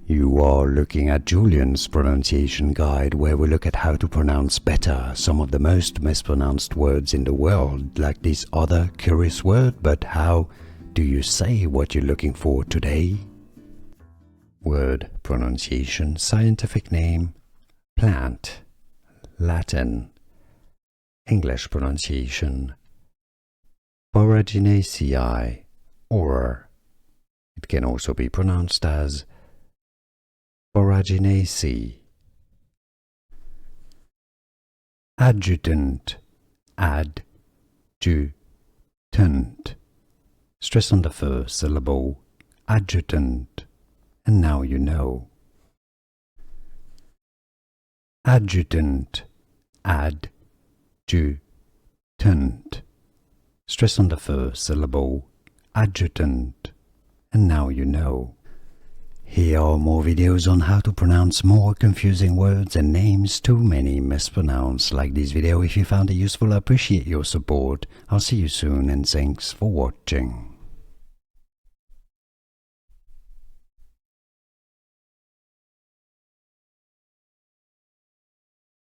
You are looking at Julian's pronunciation guide, where we look at how to pronounce better some of the most mispronounced words in the world, like this other curious word. But how do you say what you're looking for today? Word pronunciation, scientific name, plant, Latin. English pronunciation, Boraginaceae, or it can also be pronounced as Boraginaceae. Adjutant, adjutant. Stress on the first syllable, adjutant, and now you know. Adjutant, adjutant. Stress on the first syllable, adjutant, and now you know. Here are more videos on how to pronounce more confusing words and names too many mispronounced. Like this video if you found it useful. I appreciate your support. I'll see you soon and thanks for watching.